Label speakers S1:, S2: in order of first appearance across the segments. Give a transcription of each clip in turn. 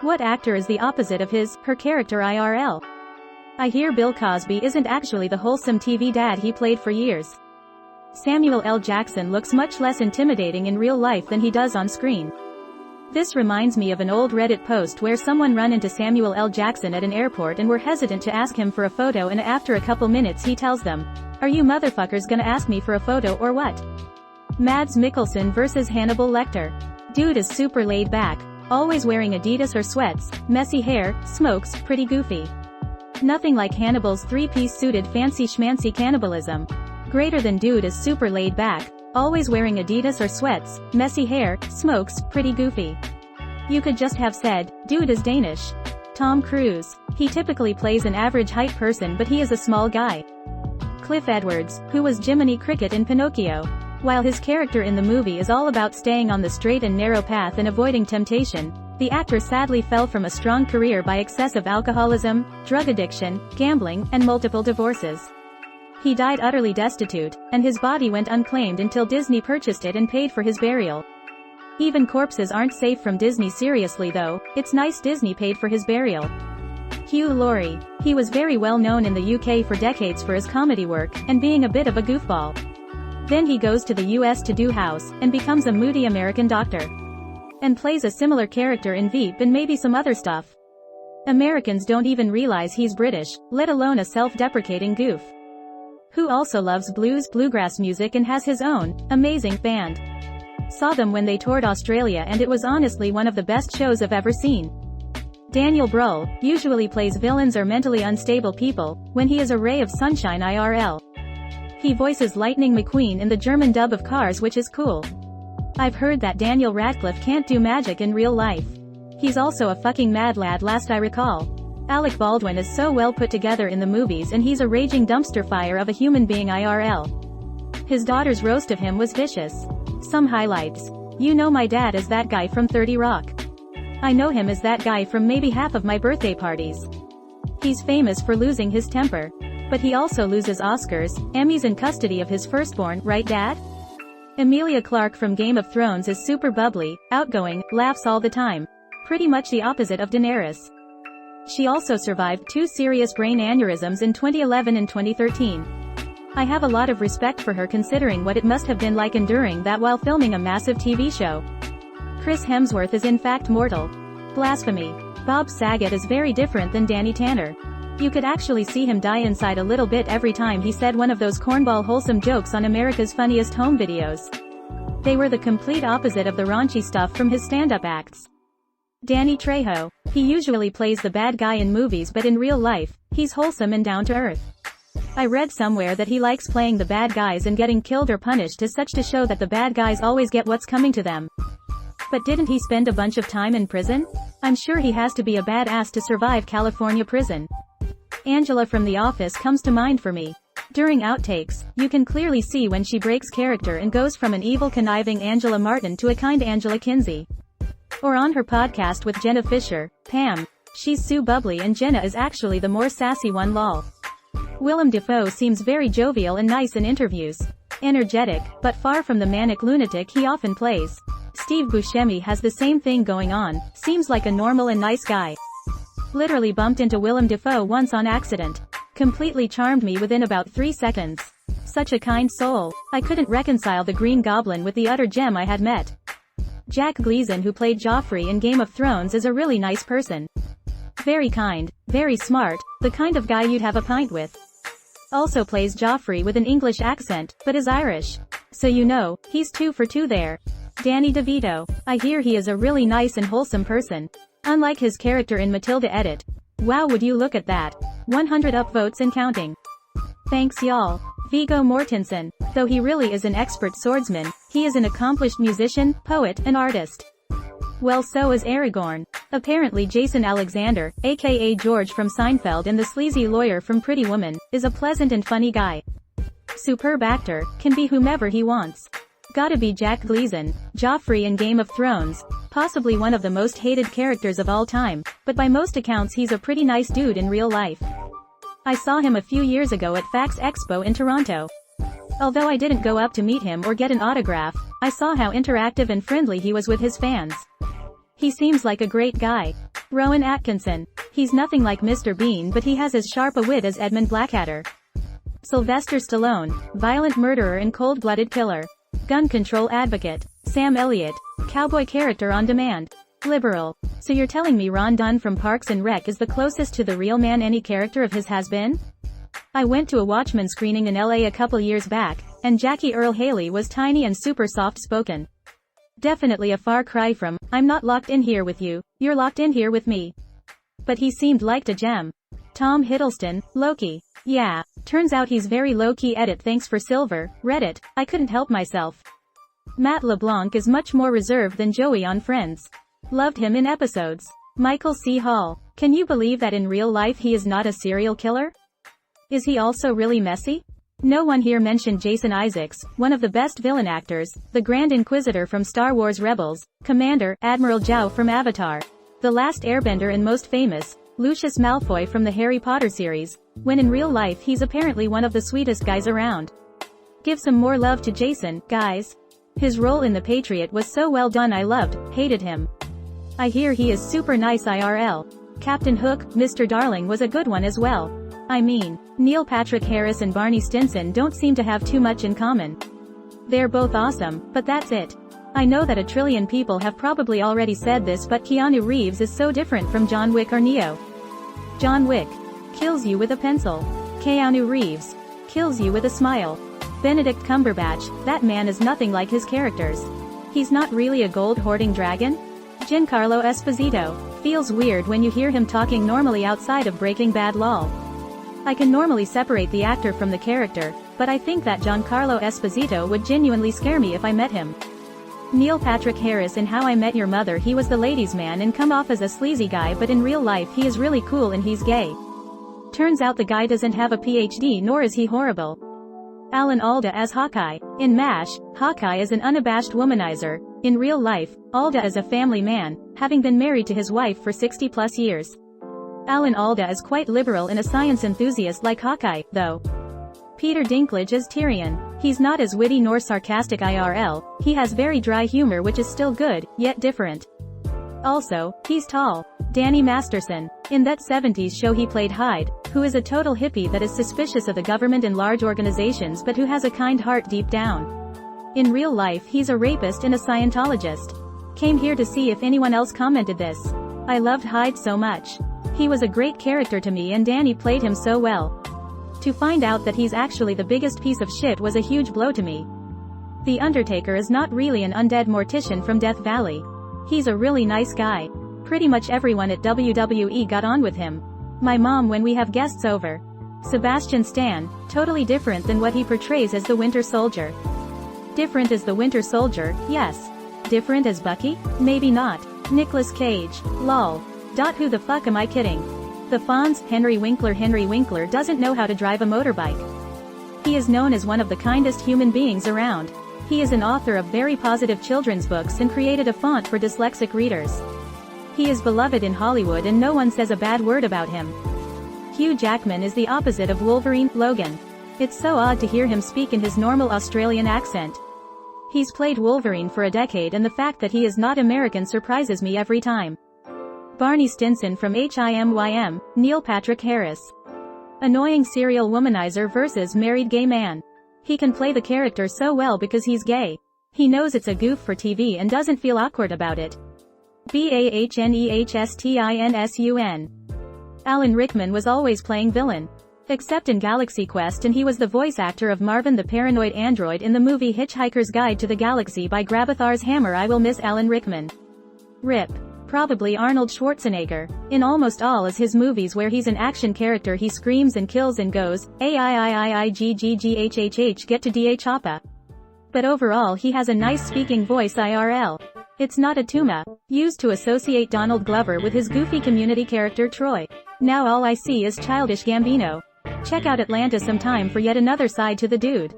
S1: What actor is the opposite of her character IRL? I hear Bill Cosby isn't actually the wholesome TV dad he played for years. Samuel L. Jackson looks much less intimidating in real life than he does on screen. This reminds me of an old Reddit post where someone ran into Samuel L. Jackson at an airport and were hesitant to ask him for a photo, and after a couple minutes he tells them, "Are you motherfuckers gonna ask me for a photo or what?" Mads Mikkelsen vs. Hannibal Lecter. Dude is super laid back. Always wearing Adidas or sweats, messy hair, smokes, pretty goofy. Nothing like Hannibal's three-piece suited fancy schmancy cannibalism. Greater than dude is super laid back. Always wearing Adidas or sweats, messy hair, smokes, pretty goofy. You could just have said, dude is Danish. Tom Cruise. He typically plays an average height person, but he is a small guy. Cliff Edwards, who was Jiminy Cricket in Pinocchio. While his character in the movie is all about staying on the straight and narrow path and avoiding temptation, the actor sadly fell from a strong career by excessive alcoholism, drug addiction, gambling, and multiple divorces. He died utterly destitute, and his body went unclaimed until Disney purchased it and paid for his burial. Even corpses aren't safe from Disney. Seriously though, it's nice Disney paid for his burial. Hugh Laurie. He was very well known in the UK for decades for his comedy work, and being a bit of a goofball. Then he goes to the US to do House, and becomes a moody American doctor. And plays a similar character in Veep and maybe some other stuff. Americans don't even realize he's British, let alone a self-deprecating goof. Who also loves bluegrass music and has his own amazing band. Saw them when they toured Australia and it was honestly one of the best shows I've ever seen. Daniel Bruhl usually plays villains or mentally unstable people, when he is a ray of sunshine IRL. He voices Lightning McQueen in the German dub of Cars, which is cool. I've heard that Daniel Radcliffe can't do magic in real life. He's also a fucking mad lad last I recall. Alec Baldwin is so well put together in the movies, and he's a raging dumpster fire of a human being IRL. His daughter's roast of him was vicious. Some highlights. You know my dad is that guy from 30 Rock. I know him as that guy from maybe half of my birthday parties. He's famous for losing his temper. But he also loses Oscars, Emmys, and custody of his firstborn, right dad? Emilia Clarke from Game of Thrones is super bubbly, outgoing, laughs all the time. Pretty much the opposite of Daenerys. She also survived 2 serious brain aneurysms in 2011 and 2013. I have a lot of respect for her considering what it must have been like enduring that while filming a massive TV show. Chris Hemsworth is in fact mortal. Blasphemy. Bob Saget is very different than Danny Tanner. You could actually see him die inside a little bit every time he said one of those cornball wholesome jokes on America's Funniest Home Videos. They were the complete opposite of the raunchy stuff from his stand-up acts. Danny Trejo. He usually plays the bad guy in movies, but in real life, he's wholesome and down to earth. I read somewhere that he likes playing the bad guys and getting killed or punished as such to show that the bad guys always get what's coming to them. But didn't he spend a bunch of time in prison? I'm sure he has to be a badass to survive California prison. Angela from The Office comes to mind for me. During outtakes, you can clearly see when she breaks character and goes from an evil conniving Angela Martin to a kind Angela Kinsey. Or on her podcast with Jenna Fisher, Pam. She's so bubbly and Jenna is actually the more sassy one, lol. Willem Dafoe seems very jovial and nice in interviews. Energetic, but far from the manic lunatic he often plays. Steve Buscemi has the same thing going on, seems like a normal and nice guy. Literally bumped into Willem Dafoe once on accident. Completely charmed me within about 3 seconds. Such a kind soul. I couldn't reconcile the Green Goblin with the utter gem I had met. Jack Gleason, who played Joffrey in Game of Thrones, is a really nice person. Very kind, very smart, the kind of guy you'd have a pint with. Also plays Joffrey with an English accent, but is Irish. So you know, he's 2 for 2 there. Danny DeVito. I hear he is a really nice and wholesome person. Unlike his character in Matilda Edit. Wow, would you look at that. 100 upvotes and counting. Thanks y'all. Viggo Mortensen. Though he really is an expert swordsman, he is an accomplished musician, poet, and artist. Well, so is Aragorn. Apparently Jason Alexander, aka George from Seinfeld and the sleazy lawyer from Pretty Woman, is a pleasant and funny guy. Superb actor, can be whomever he wants. Gotta be Jack Gleason, Joffrey in Game of Thrones, possibly one of the most hated characters of all time, but by most accounts he's a pretty nice dude in real life. I saw him a few years ago at PAX Expo in Toronto. Although I didn't go up to meet him or get an autograph, I saw how interactive and friendly he was with his fans. He seems like a great guy. Rowan Atkinson. He's nothing like Mr. Bean, but he has as sharp a wit as Edmund Blackadder. Sylvester Stallone. Violent murderer and cold-blooded killer. Gun control advocate. Sam Elliott. Cowboy character on demand. Liberal. So you're telling me Ron Dunn from Parks and Rec is the closest to the real man any character of his has been? I went to a Watchmen screening in LA a couple years back, and Jackie Earle Haley was tiny and super soft-spoken. Definitely a far cry from, I'm not locked in here with you, you're locked in here with me. But he seemed like a gem. Tom Hiddleston. Loki. Yeah, turns out he's very low-key. Edit. Thanks for Silver, Reddit, I couldn't help myself. Matt LeBlanc is much more reserved than Joey on Friends. Loved him in episodes. Michael C. Hall. Can you believe that in real life he is not a serial killer? Is he also really messy? No one here mentioned Jason Isaacs, one of the best villain actors, the Grand Inquisitor from Star Wars Rebels, Commander, Admiral Zhao from Avatar, The Last Airbender and most famous, Lucius Malfoy from the Harry Potter series, when in real life he's apparently one of the sweetest guys around. Give some more love to Jason, guys. His role in The Patriot was so well done. I hated him. I hear he is super nice IRL. Captain Hook, Mr. Darling was a good one as well. I mean, Neil Patrick Harris and Barney Stinson don't seem to have too much in common. They're both awesome, but that's it. I know that a trillion people have probably already said this, but Keanu Reeves is so different from John Wick or Neo. John Wick kills you with a pencil. Keanu Reeves kills you with a smile. Benedict Cumberbatch, that man is nothing like his characters. He's not really a gold-hoarding dragon? Giancarlo Esposito feels weird when you hear him talking normally outside of Breaking Bad. Lol. I can normally separate the actor from the character, but I think that Giancarlo Esposito would genuinely scare me if I met him. Neil Patrick Harris in How I Met Your Mother. He was the ladies' man and come off as a sleazy guy, but in real life he is really cool and he's gay. Turns out the guy doesn't have a PhD, nor is he horrible. Alan Alda as Hawkeye. In MASH, Hawkeye is an unabashed womanizer. In real life, Alda is a family man, having been married to his wife for 60+ years. Alan Alda is quite liberal and a science enthusiast like Hawkeye, though. Peter Dinklage as Tyrion. He's not as witty nor sarcastic IRL, he has very dry humor which is still good, yet different. Also, he's tall. Danny Masterson. In that 70s show he played Hyde, who is a total hippie that is suspicious of the government and large organizations but who has a kind heart deep down. In real life he's a rapist and a Scientologist. Came here to see if anyone else commented this. I loved Hyde so much. He was a great character to me and Danny played him so well. To find out that he's actually the biggest piece of shit was a huge blow to me. The Undertaker is not really an undead mortician from Death Valley. He's a really nice guy. Pretty much everyone at WWE got on with him. My mom when we have guests over. Sebastian Stan, totally different than what he portrays as the Winter Soldier. Different as the Winter Soldier, yes. Different as Bucky? Maybe not. Nicolas Cage, lol. Who the fuck am I kidding? The Fonz, Henry Winkler doesn't know how to drive a motorbike. He is known as one of the kindest human beings around. He is an author of very positive children's books and created a font for dyslexic readers. He is beloved in Hollywood and no one says a bad word about him. Hugh Jackman is the opposite of Wolverine, Logan. It's so odd to hear him speak in his normal Australian accent. He's played Wolverine for a decade and the fact that he is not American surprises me every time. Barney Stinson from HIMYM, Neil Patrick Harris. Annoying serial womanizer versus married gay man. He can play the character so well because he's gay. He knows it's a goof for TV and doesn't feel awkward about it. BAHNEHSTINSUN. Alan Rickman was always playing villain. Except in Galaxy Quest, and he was the voice actor of Marvin the Paranoid Android in the movie Hitchhiker's Guide to the Galaxy by Grabithar's Hammer. I will miss Alan Rickman. RIP. Probably Arnold Schwarzenegger. In almost all of his movies where he's an action character he screams and kills and goes, AIIIIGGGHHH get to DH Hoppa. But overall he has a nice speaking voice IRL. It's not a tuma. Used to associate Donald Glover with his goofy Community character Troy. Now all I see is childish Gambino. Check out Atlanta sometime for yet another side to the dude.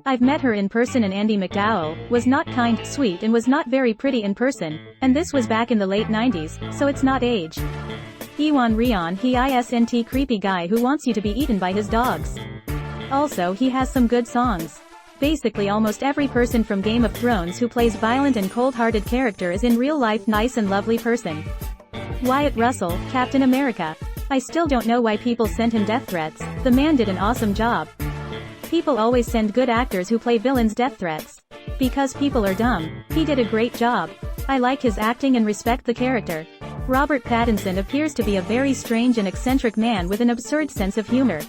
S1: I've met her in person and Andy McDowell was not kind, sweet and was not very pretty in person, and this was back in the late 90s, so it's not age. Ewan Rion, he isn't creepy guy who wants you to be eaten by his dogs. Also he has some good songs. Basically almost every person from Game of Thrones who plays violent and cold-hearted character is in real life nice and lovely person. Wyatt Russell, Captain America. I still don't know why people sent him death threats. The man did an awesome job. People always send good actors who play villains death threats. Because people are dumb. He did a great job. I like his acting and respect the character. Robert Pattinson appears to be a very strange and eccentric man with an absurd sense of humor.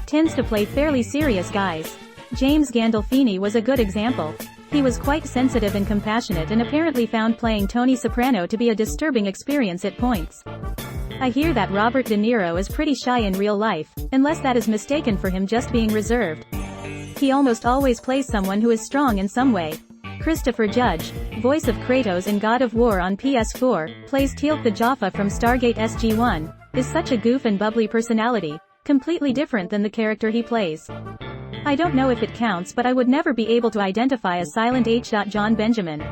S1: Tends to play fairly serious guys. James Gandolfini was a good example. He was quite sensitive and compassionate and apparently found playing Tony Soprano to be a disturbing experience at points. I hear that Robert De Niro is pretty shy in real life, unless that is mistaken for him just being reserved. He almost always plays someone who is strong in some way. Christopher Judge, voice of Kratos in God of War on PS4, plays Teal'c the Jaffa from Stargate SG-1, is such a goof and bubbly personality, completely different than the character he plays. I don't know if it counts, but I would never be able to identify a Silent H. John Benjamin.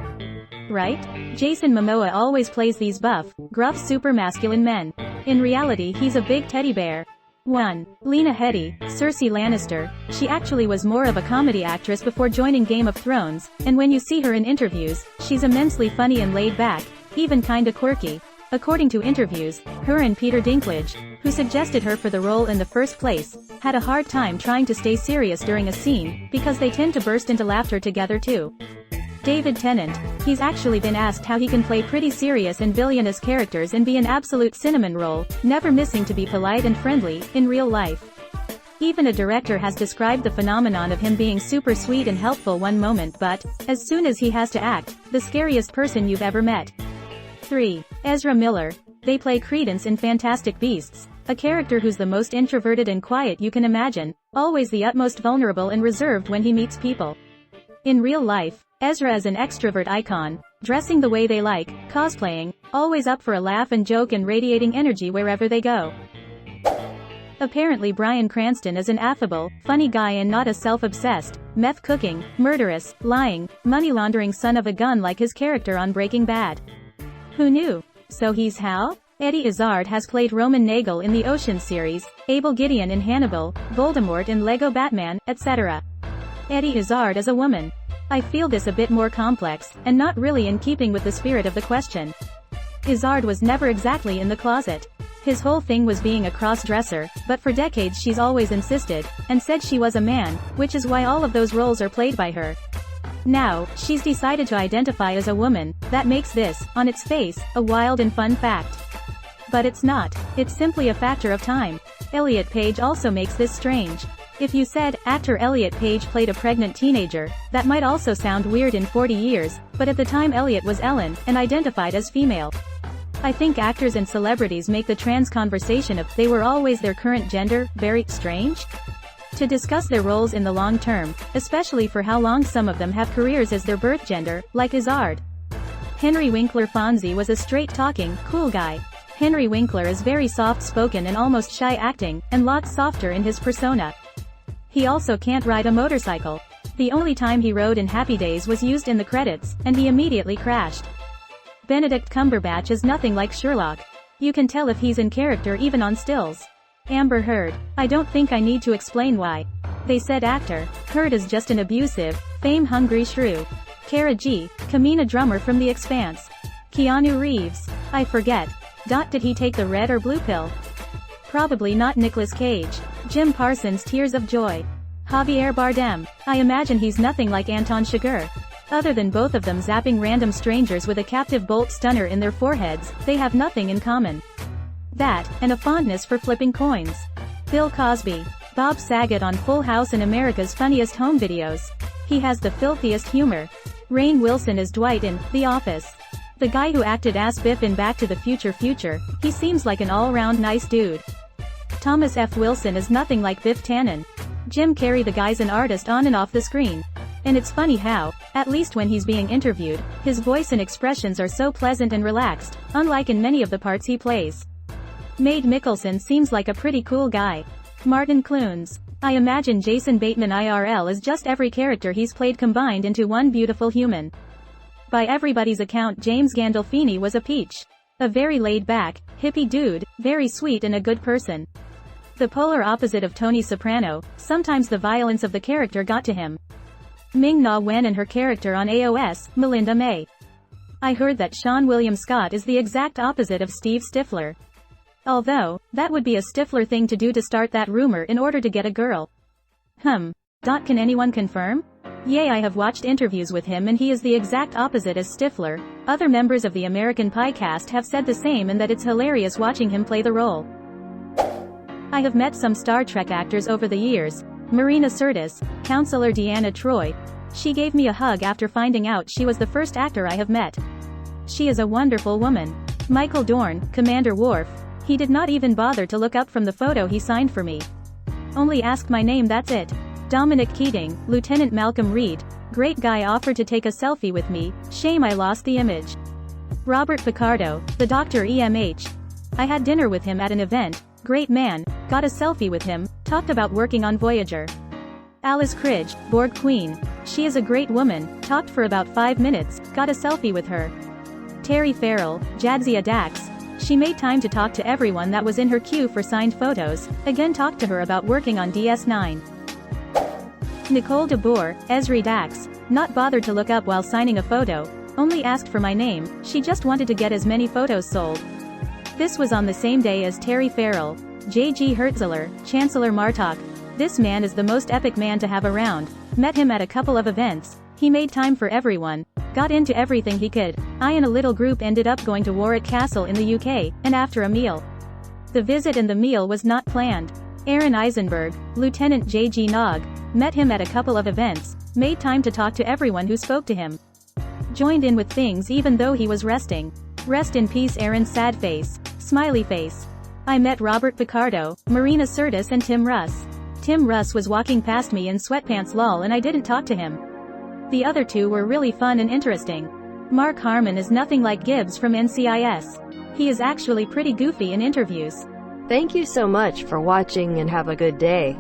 S1: Right? Jason Momoa always plays these buff, gruff super masculine men. In reality he's a big teddy bear. 1. Lena Headey, Cersei Lannister. She actually was more of a comedy actress before joining Game of Thrones, and when you see her in interviews, she's immensely funny and laid back, even kinda quirky. According to interviews, her and Peter Dinklage, who suggested her for the role in the first place, had a hard time trying to stay serious during a scene, because they tend to burst into laughter together too. David Tennant, he's actually been asked how he can play pretty serious and villainous characters and be an absolute cinnamon roll, never missing to be polite and friendly, in real life. Even a director has described the phenomenon of him being super sweet and helpful one moment but, as soon as he has to act, the scariest person you've ever met. 3. Ezra Miller. They play Credence in Fantastic Beasts, a character who's the most introverted and quiet you can imagine, always the utmost vulnerable and reserved when he meets people. In real life, Ezra is an extrovert icon, dressing the way they like, cosplaying, always up for a laugh and joke and radiating energy wherever they go. Apparently Bryan Cranston is an affable, funny guy and not a self-obsessed, meth-cooking, murderous, lying, money-laundering son of a gun like his character on Breaking Bad. Who knew? So he's Hal? Eddie Izzard has played Roman Nagel in the Ocean series, Abel Gideon in Hannibal, Voldemort in Lego Batman, etc. Eddie Izzard is a woman. I feel this a bit more complex, and not really in keeping with the spirit of the question. Izzard was never exactly in the closet. His whole thing was being a cross-dresser, but for decades she's always insisted, and said she was a man, which is why all of those roles are played by her. Now, she's decided to identify as a woman, that makes this, on its face, a wild and fun fact. But it's not. It's simply a factor of time. Elliot Page also makes this strange. If you said, actor Elliot Page played a pregnant teenager, that might also sound weird in 40 years, but at the time Elliot was Ellen, and identified as female. I think actors and celebrities make the trans conversation of, they were always their current gender, very strange? To discuss their roles in the long term, especially for how long some of them have careers as their birth gender, like Izzard. Henry Winkler Fonzie was a straight-talking, cool guy. Henry Winkler is very soft-spoken and almost shy acting, and lots softer in his persona. He also can't ride a motorcycle. The only time he rode in Happy Days was used in the credits, and he immediately crashed. Benedict Cumberbatch is nothing like Sherlock. You can tell if he's in character even on stills. Amber Heard. I don't think I need to explain why. They said actor. Heard is just an abusive, fame-hungry shrew. Kara G. Kamina Drummer from The Expanse. Keanu Reeves. I forget. Did he take the red or blue pill? Probably not. Nicolas Cage. Jim Parsons' Tears of Joy. Javier Bardem. I imagine he's nothing like Anton Chigurh. Other than both of them zapping random strangers with a captive bolt stunner in their foreheads, they have nothing in common. That, and a fondness for flipping coins. Bill Cosby. Bob Saget on Full House and America's Funniest Home Videos. He has the filthiest humor. Rainn Wilson is Dwight in The Office. The guy who acted as Biff in Back to the Future, he seems like an all-round nice dude. Thomas F. Wilson is nothing like Biff Tannen. Jim Carrey, the guy's an artist on and off the screen. And it's funny how, at least when he's being interviewed, his voice and expressions are so pleasant and relaxed, unlike in many of the parts he plays. Maid Mikkelsen seems like a pretty cool guy. Martin Clunes. I imagine Jason Bateman IRL is just every character he's played combined into one beautiful human. By everybody's account, James Gandolfini was a peach. A very laid-back, hippie dude, very sweet and a good person. The polar opposite of Tony Soprano, sometimes the violence of the character got to him. Ming-Na Wen and her character on AOS, Melinda May. I heard that Sean William Scott is the exact opposite of Steve Stifler. Although, that would be a Stifler thing to do to start that rumor in order to get a girl. Can anyone confirm? Yay, I have watched interviews with him and he is the exact opposite as Stifler. Other members of the American Pie cast have said the same and that it's hilarious watching him play the role. I have met some Star Trek actors over the years. Marina Sirtis, Counselor Deanna Troi. She gave me a hug after finding out she was the first actor I have met. She is a wonderful woman. Michael Dorn, Commander Worf. He did not even bother to look up from the photo he signed for me. Only asked my name, that's it. Dominic Keating, Lieutenant Malcolm Reed. Great guy, offered to take a selfie with me. Shame I lost the image. Robert Picardo, the Dr. EMH. I had dinner with him at an event. Great man. Got a selfie with him. Talked about working on Voyager. Alice Cridge, Borg Queen. She is a great woman. Talked for about 5 minutes. Got a selfie with her. Terry Farrell, Jadzia Dax. She made time to talk to everyone that was in her queue for signed photos. Again, talked to her about working on DS9. Nicole DeBoer, Esri Dax. Not bothered to look up while signing a photo. Only asked for my name. She just wanted to get as many photos sold. This was on the same day as Terry Farrell. J.G. Hertzler, Chancellor Martok. This man is the most epic man to have around. Met him at a couple of events. He made time for everyone. Got into everything he could. I and a little group ended up going to Warwick Castle in the UK, and after a meal. The visit and the meal was not planned. Aaron Eisenberg, Lieutenant J.G. Nog. Met him at a couple of events. Made time to talk to everyone who spoke to him. Joined in with things even though he was resting. Rest in peace, Aaron. Sad face. Smiley face. I met Robert Picardo, Marina Sirtis and Tim Russ. Tim Russ was walking past me in sweatpants lol and I didn't talk to him. The other two were really fun and interesting. Mark Harmon is nothing like Gibbs from NCIS. He is actually pretty goofy in interviews.
S2: Thank you so much for watching and have a good day.